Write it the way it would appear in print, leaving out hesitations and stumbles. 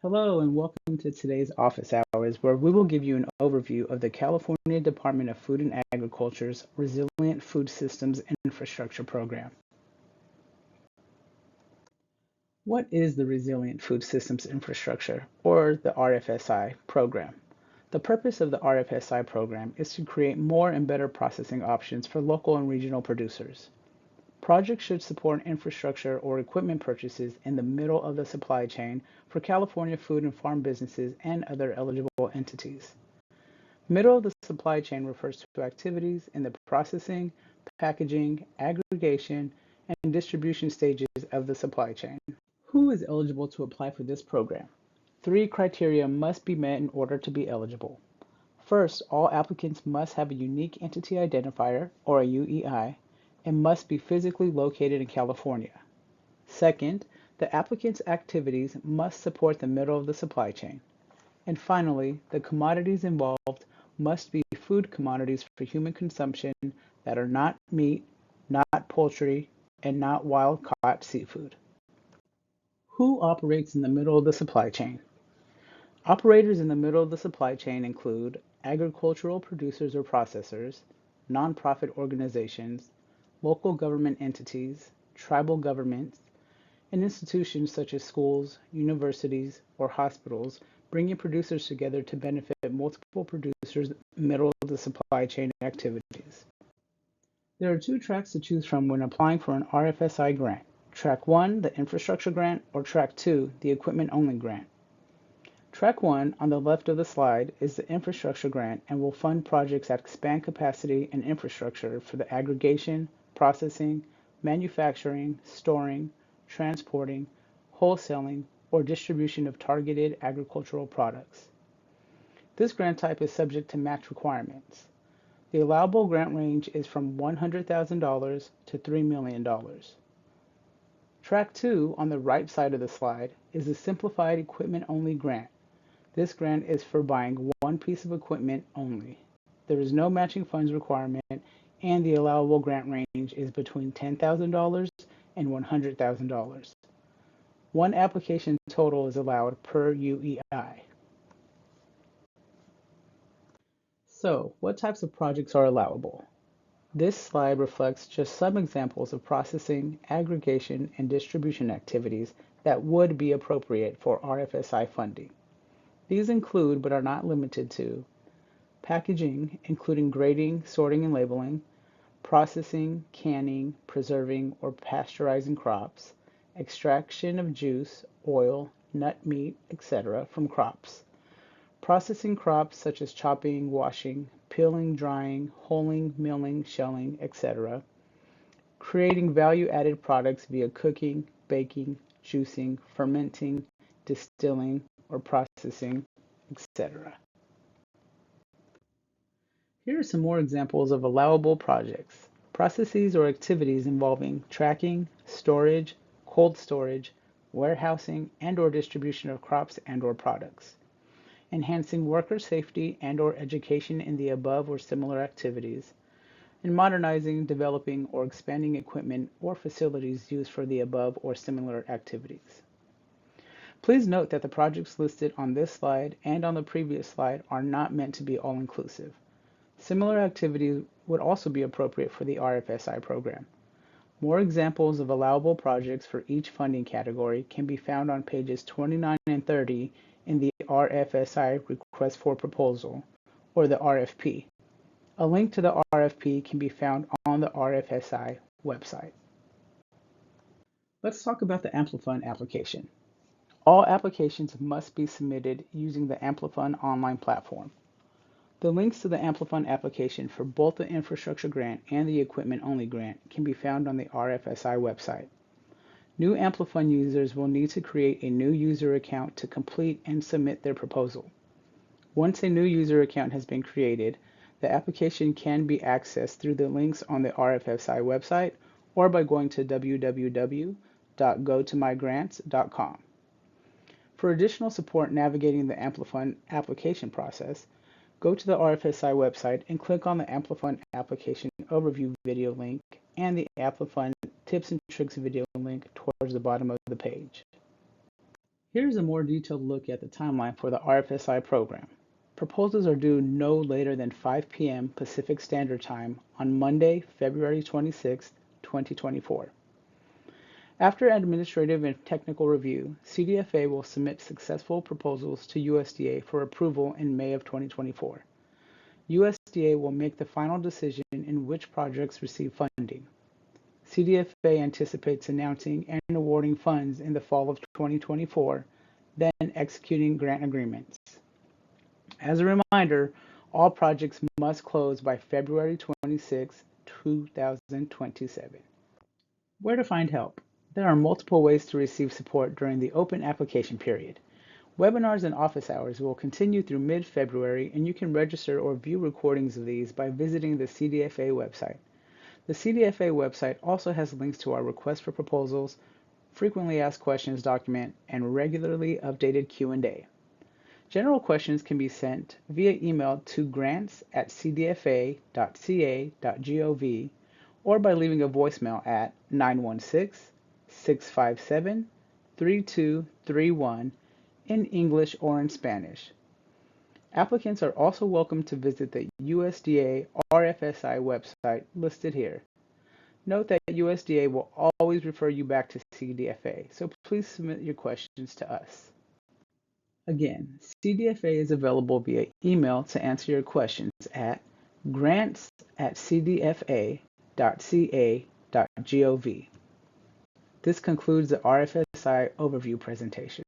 Hello and welcome to today's office hours, where we will give you an overview of the California Department of Food and Agriculture's Resilient Food Systems Infrastructure Program. What is the Resilient Food Systems Infrastructure, or the RFSI program? The purpose of the RFSI program is to create more and better processing options for local and regional producers. Projects should support infrastructure or equipment purchases in the middle of the supply chain for California food and farm businesses and other eligible entities. Middle of the supply chain refers to activities in the processing, packaging, aggregation, and distribution stages of the supply chain. Who is eligible to apply for this program? Three criteria must be met in order to be eligible. First, all applicants must have a unique entity identifier, or a UEI, and must be physically located in California. Second, the applicant's activities must support the middle of the supply chain. And finally, the commodities involved must be food commodities for human consumption that are not meat, not poultry, and not wild-caught seafood. Who operates in the middle of the supply chain? Operators in the middle of the supply chain include agricultural producers or processors, nonprofit organizations, local government entities, tribal governments, and institutions such as schools, universities, or hospitals, bringing producers together to benefit multiple producers' middle of the supply chain activities. There are two tracks to choose from when applying for an RFSI grant. Track 1, the infrastructure grant, or Track 2, the equipment-only grant. Track 1, on the left of the slide, is the infrastructure grant and will fund projects that expand capacity and infrastructure for the aggregation, processing, manufacturing, storing, transporting, wholesaling, or distribution of targeted agricultural products. This grant type is subject to match requirements. The allowable grant range is from $100,000 to $3 million. Track 2, on the right side of the slide, is the simplified equipment-only grant. This grant is for buying one piece of equipment only. There is no matching funds requirement, and the allowable grant range is between $10,000 and $100,000. One application total is allowed per UEI. So, what types of projects are allowable? This slide reflects just some examples of processing, aggregation, and distribution activities that would be appropriate for RFSI funding. These include, but are not limited to, packaging, including grading, sorting, and labeling, processing, canning, preserving, or pasteurizing crops, extraction of juice, oil, nut meat, etc. from crops, processing crops such as chopping, washing, peeling, drying, hulling, milling, shelling, etc., creating value-added products via cooking, baking, juicing, fermenting, distilling, or processing, etc. Here are some more examples of allowable projects. Processes or activities involving tracking, storage, cold storage, warehousing, and/or distribution of crops and/or products. Enhancing worker safety and/or education in the above or similar activities, and modernizing, developing, or expanding equipment or facilities used for the above or similar activities. Please note that the projects listed on this slide and on the previous slide are not meant to be all-inclusive. Similar activities would also be appropriate for the RFSI program. More examples of allowable projects for each funding category can be found on pages 29 and 30 in the RFSI Request for Proposal, or the RFP. A link to the RFP can be found on the RFSI website. Let's talk about the Amplifund application. All applications must be submitted using the Amplifund online platform. The links to the Amplifund application for both the infrastructure grant and the equipment-only grant can be found on the RFSI website. New Amplifund users will need to create a new user account to complete and submit their proposal. Once a new user account has been created, the application can be accessed through the links on the RFSI website or by going to www.gotomygrants.com. For additional support navigating the Amplifund application process, go to the RFSI website and click on the Amplifund application overview video link and the Amplifund tips and tricks video link towards the bottom of the page. Here's a more detailed look at the timeline for the RFSI program. Proposals are due no later than 5 p.m. Pacific Standard Time on Monday, February 26, 2024. After administrative and technical review, CDFA will submit successful proposals to USDA for approval in May of 2024. USDA will make the final decision in which projects receive funding. CDFA anticipates announcing and awarding funds in the fall of 2024, then executing grant agreements. As a reminder, all projects must close by February 26, 2027. Where to find help? There are multiple ways to receive support during the open application period. Webinars and office hours will continue through mid-February, and you can register or view recordings of these by visiting the CDFA website. The CDFA website also has links to our request for proposals, frequently asked questions document, and regularly updated Q&A. General questions can be sent via email to grants@cdfa.ca.gov or by leaving a voicemail at 916-657-3231 in English or in Spanish. Applicants are also welcome to visit the USDA RFSI website listed here. Note that USDA will always refer you back to CDFA, so please submit your questions to us. Again, CDFA is available via email to answer your questions at grants@cdfa.ca.gov. This concludes the RFSI overview presentation.